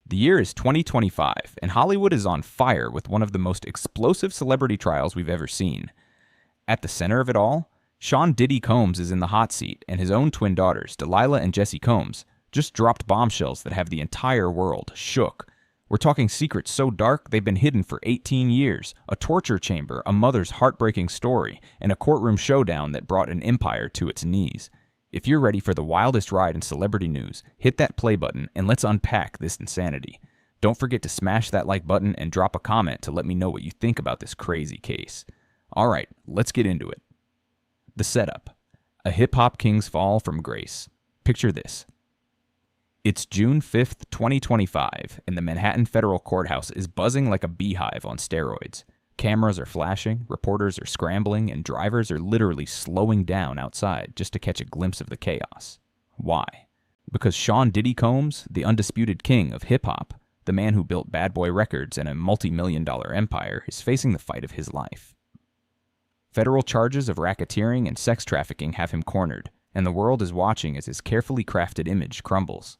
The year is 2025, and Hollywood is on fire with one of the most explosive celebrity trials we've ever seen. At the center of it all, Sean Diddy Combs is in the hot seat, and his own twin daughters, D'Lila and Jessie Combs, just dropped bombshells that have the entire world shook. We're talking secrets so dark they've been hidden for 18 years, a torture chamber, a mother's heartbreaking story, and a courtroom showdown that brought an empire to its knees. If you're ready for the wildest ride in celebrity news, hit that play button and let's unpack this insanity. Don't forget to smash that like button and drop a comment to let me know what you think about this crazy case. Alright, let's get into it. The setup. A hip-hop king's fall from grace. Picture this. It's June 5th, 2025, and the Manhattan Federal Courthouse is buzzing like a beehive on steroids. Cameras are flashing, reporters are scrambling, and drivers are literally slowing down outside just to catch a glimpse of the chaos. Why? Because Sean Diddy Combs, the undisputed king of hip-hop, the man who built Bad Boy Records and a multi-million-dollar empire, is facing the fight of his life. Federal charges of racketeering and sex trafficking have him cornered, and the world is watching as his carefully crafted image crumbles.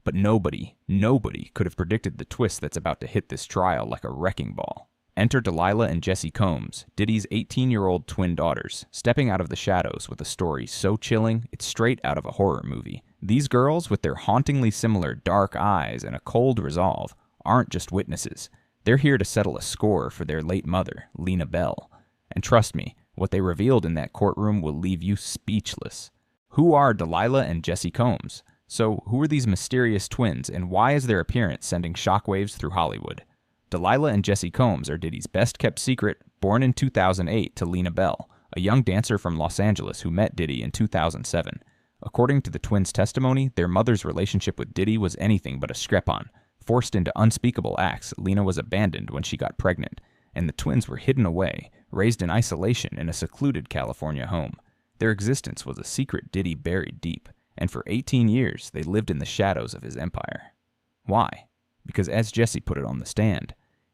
But nobody could have predicted the twist that's about to hit this trial like a wrecking ball. Enter D'Lila and Jessie Combs, Diddy's 18-year-old twin daughters, stepping out of the shadows with a story so chilling it's straight out of a horror movie. These girls, with their hauntingly similar dark eyes and a cold resolve, aren't just witnesses. They're here to settle a score for their late mother, Lena Bell. And trust me, what they revealed in that courtroom will leave you speechless. Who are D'Lila and Jessie Combs? So, who are these mysterious twins, and why is their appearance sending shockwaves through Hollywood? D'Lila and Jessie Combs are Diddy's best-kept secret, born in 2008 to Lena Bell, a young dancer from Los Angeles who met Diddy in 2007. According to the twins' testimony, their mother's relationship with Diddy was anything but a scrap-on. Forced into unspeakable acts, Lena was abandoned when she got pregnant, and the twins were hidden away, raised in isolation in a secluded California home. Their existence was a secret Diddy buried deep, and for 18 years they lived in the shadows of his empire. Why? Because as Jessie put it on the stand,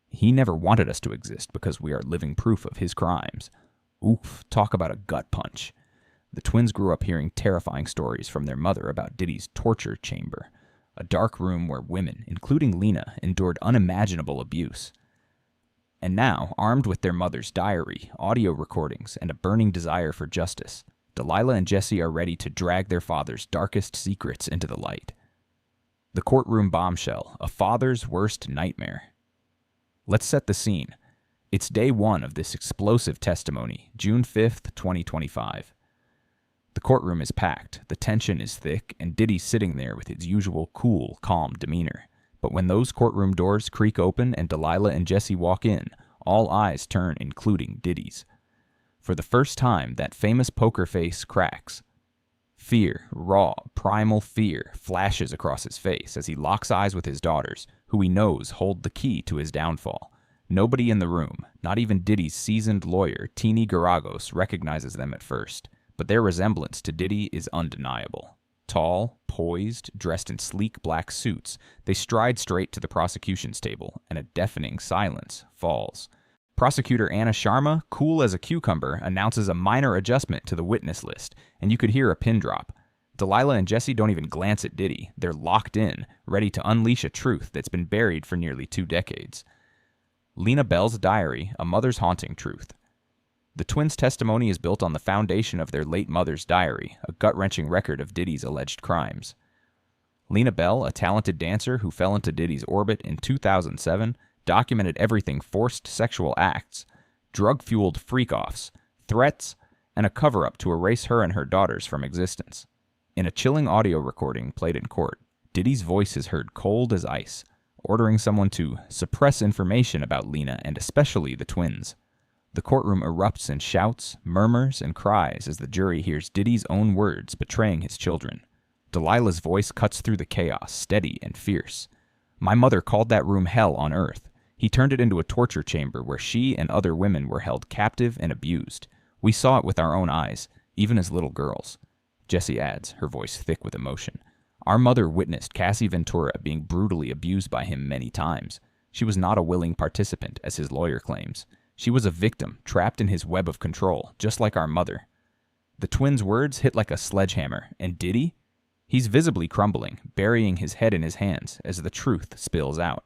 he never wanted us to exist because we are living proof of his crimes. Oof, talk about a gut punch. The twins grew up hearing terrifying stories from their mother about Diddy's torture chamber, a dark room where women, including Lena, endured unimaginable abuse. And now, armed with their mother's diary, audio recordings, and a burning desire for justice, D'Lila and Jessie are ready to drag their father's darkest secrets into the light. The courtroom bombshell, a father's worst nightmare. Let's set the scene. It's day one of this explosive testimony, June 5th, 2025. The courtroom is packed, the tension is thick, and Diddy's sitting there with his usual cool, calm demeanor. But when those courtroom doors creak open and D'Lila and Jessie walk in, all eyes turn, including Diddy's. For the first time, that famous poker face cracks. Fear, raw, primal fear, flashes across his face as he locks eyes with his daughters, who he knows hold the key to his downfall. Nobody in the room, not even Diddy's seasoned lawyer, Tini Garagos, recognizes them at first, but their resemblance to Diddy is undeniable. Tall, poised, dressed in sleek black suits, they stride straight to the prosecution's table, and a deafening silence falls. Prosecutor Anna Sharma, cool as a cucumber, announces a minor adjustment to the witness list, and you could hear a pin drop. D'Lila and Jessie don't even glance at Diddy. They're locked in, ready to unleash a truth that's been buried for nearly 2 decades. Lena Bell's diary, a mother's haunting truth. The twins' testimony is built on the foundation of their late mother's diary, a gut-wrenching record of Diddy's alleged crimes. Lena Bell, a talented dancer who fell into Diddy's orbit in 2007, documented everything forced sexual acts, drug-fueled freak-offs, threats, and a cover-up to erase her and her daughters from existence. In a chilling audio recording played in court, Diddy's voice is heard cold as ice, ordering someone to suppress information about Lena and especially the twins. The courtroom erupts in shouts, murmurs, and cries as the jury hears Diddy's own words betraying his children. D'Lila's voice cuts through the chaos, steady and fierce. "My mother called that room hell on earth. He turned it into a torture chamber where she and other women were held captive and abused. We saw it with our own eyes, even as little girls." Jessie adds, her voice thick with emotion. "Our mother witnessed Cassie Ventura being brutally abused by him many times. She was not a willing participant, as his lawyer claims. She was a victim, trapped in his web of control, just like our mother." The twins' words hit like a sledgehammer, and Diddy? He's visibly crumbling, burying his head in his hands as the truth spills out.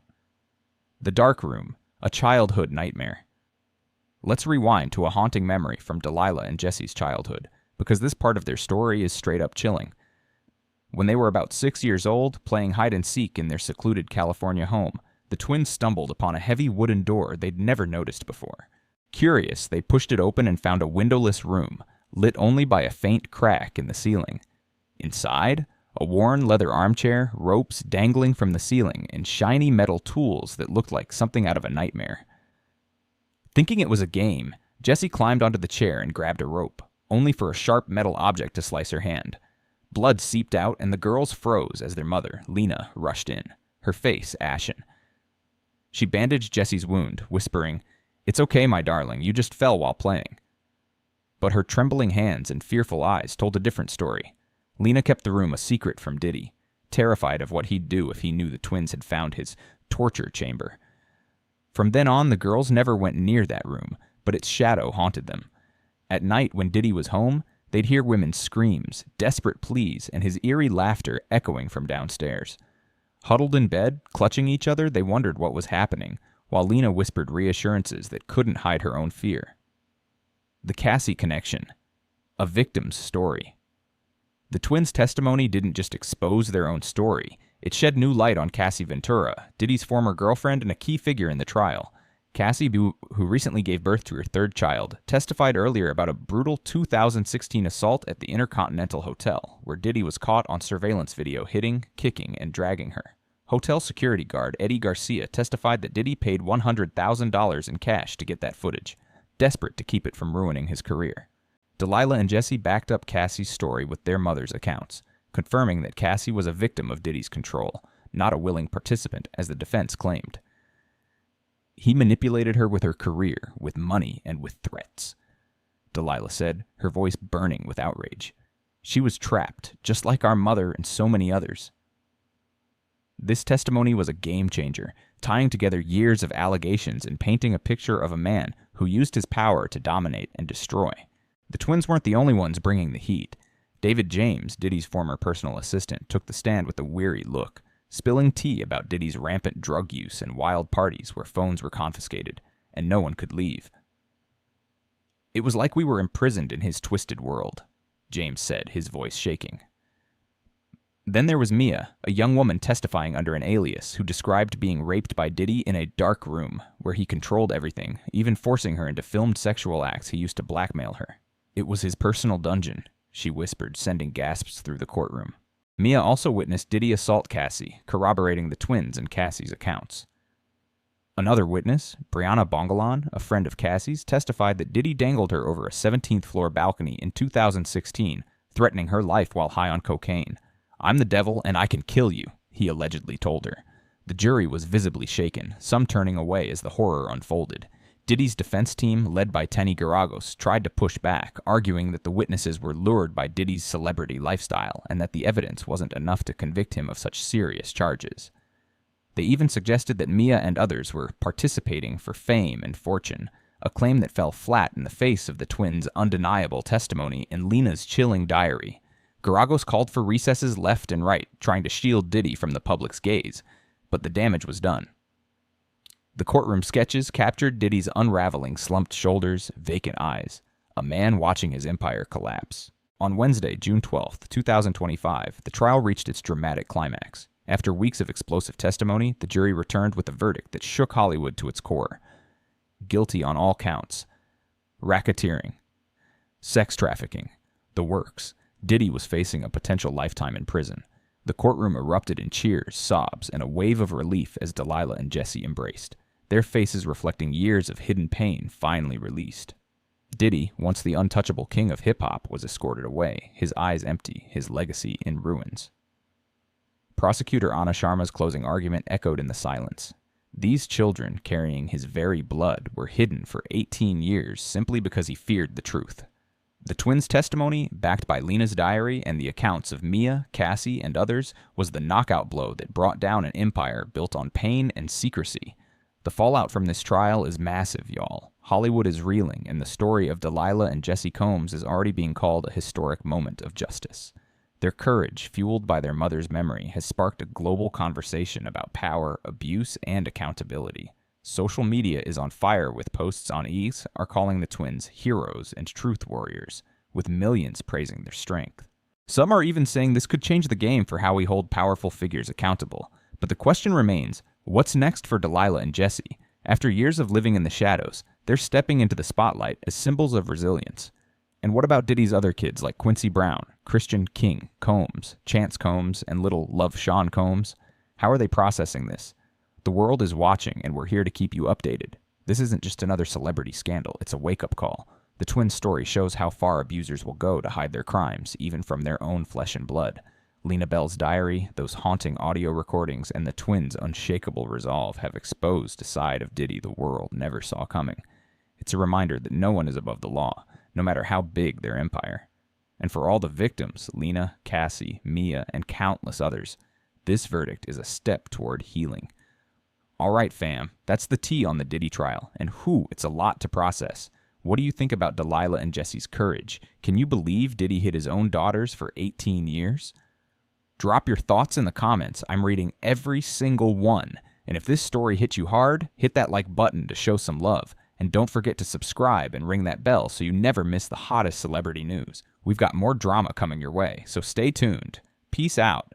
The dark room, a childhood nightmare. Let's rewind to a haunting memory from D'Lila and Jessie's childhood, because this part of their story is straight up chilling. When they were about 6 years old, playing hide-and-seek in their secluded California home, the twins stumbled upon a heavy wooden door they'd never noticed before. Curious, they pushed it open and found a windowless room, lit only by a faint crack in the ceiling. Inside, a worn leather armchair, ropes dangling from the ceiling, and shiny metal tools that looked like something out of a nightmare. Thinking it was a game, Jessie climbed onto the chair and grabbed a rope, only for a sharp metal object to slice her hand. Blood seeped out, and the girls froze as their mother, Lena, rushed in, her face ashen. She bandaged Jessie's wound, whispering, "It's okay, my darling, you just fell while playing." But her trembling hands and fearful eyes told a different story. Lena kept the room a secret from Diddy, terrified of what he'd do if he knew the twins had found his torture chamber. From then on, the girls never went near that room, but its shadow haunted them. At night, when Diddy was home, they'd hear women's screams, desperate pleas, and his eerie laughter echoing from downstairs. Huddled in bed, clutching each other, they wondered what was happening, while Lena whispered reassurances that couldn't hide her own fear. The Cassie connection. A victim's story. The twins' testimony didn't just expose their own story. It shed new light on Cassie Ventura, Diddy's former girlfriend and a key figure in the trial. Cassie, who recently gave birth to her third child, testified earlier about a brutal 2016 assault at the Intercontinental Hotel, where Diddy was caught on surveillance video hitting, kicking, and dragging her. Hotel security guard Eddie Garcia testified that Diddy paid $100,000 in cash to get that footage, desperate to keep it from ruining his career. D'Lila and Jessie backed up Cassie's story with their mother's accounts, confirming that Cassie was a victim of Diddy's control, not a willing participant, as the defense claimed. He manipulated her with her career, with money, and with threats, D'Lila said, her voice burning with outrage. She was trapped, just like our mother and so many others. This testimony was a game changer, tying together years of allegations and painting a picture of a man who used his power to dominate and destroy. The twins weren't the only ones bringing the heat. David James, Diddy's former personal assistant, took the stand with a weary look, spilling tea about Diddy's rampant drug use and wild parties where phones were confiscated, and no one could leave. "It was like we were imprisoned in his twisted world," James said, his voice shaking. Then there was Mia, a young woman testifying under an alias who described being raped by Diddy in a dark room where he controlled everything, even forcing her into filmed sexual acts he used to blackmail her. "It was his personal dungeon," she whispered, sending gasps through the courtroom. Mia also witnessed Diddy assault Cassie, corroborating the twins and Cassie's accounts. Another witness, Brianna Bongalan, a friend of Cassie's, testified that Diddy dangled her over a 17th floor balcony in 2016, threatening her life while high on cocaine. "I'm the devil and I can kill you," he allegedly told her. The jury was visibly shaken, some turning away as the horror unfolded. Diddy's defense team, led by Tenny Garagos, tried to push back, arguing that the witnesses were lured by Diddy's celebrity lifestyle and that the evidence wasn't enough to convict him of such serious charges. They even suggested that Mia and others were participating for fame and fortune, a claim that fell flat in the face of the twins' undeniable testimony in Lena's chilling diary. Garagos called for recesses left and right, trying to shield Diddy from the public's gaze, but the damage was done. The courtroom sketches captured Diddy's unraveling slumped shoulders, vacant eyes, a man watching his empire collapse. On Wednesday, June 12, 2025, the trial reached its dramatic climax. After weeks of explosive testimony, the jury returned with a verdict that shook Hollywood to its core. Guilty on all counts. Racketeering. Sex trafficking. The works. Diddy was facing a potential lifetime in prison. The courtroom erupted in cheers, sobs, and a wave of relief as D'Lila and Jessie embraced, their faces reflecting years of hidden pain finally released. Diddy, once the untouchable king of hip-hop, was escorted away, his eyes empty, his legacy in ruins. Prosecutor Anna Sharma's closing argument echoed in the silence. These children, carrying his very blood, were hidden for 18 years simply because he feared the truth. The twins' testimony, backed by Lena's diary and the accounts of Mia, Cassie, and others, was the knockout blow that brought down an empire built on pain and secrecy. The fallout from this trial is massive, y'all. Hollywood is reeling, and the story of D'Lila and Jessie Combs is already being called a historic moment of justice. Their courage, fueled by their mother's memory, has sparked a global conversation about power, abuse, and accountability. Social media is on fire with posts on E's are calling the twins heroes and truth warriors, with millions praising their strength. Some are even saying this could change the game for how we hold powerful figures accountable. But the question remains, what's next for D'Lila and Jessie? After years of living in the shadows, they're stepping into the spotlight as symbols of resilience. And what about Diddy's other kids like Quincy Brown, Christian King, Combs, Chance Combs, and little Love Sean Combs? How are they processing this? The world is watching, and we're here to keep you updated. This isn't just another celebrity scandal, it's a wake-up call. The twins' story shows how far abusers will go to hide their crimes, even from their own flesh and blood. Lena Bell's diary, those haunting audio recordings, and the twins' unshakable resolve have exposed a side of Diddy the world never saw coming. It's a reminder that no one is above the law, no matter how big their empire. And for all the victims, Lena, Cassie, Mia, and countless others, this verdict is a step toward healing. All right, fam, that's the tea on the Diddy trial, and it's a lot to process. What do you think about D'Lila and Jessie's courage? Can you believe Diddy hid his own daughters for 18 years? Drop your thoughts in the comments. I'm reading every single one. And if this story hit you hard, hit that like button to show some love. And don't forget to subscribe and ring that bell so you never miss the hottest celebrity news. We've got more drama coming your way, so stay tuned. Peace out.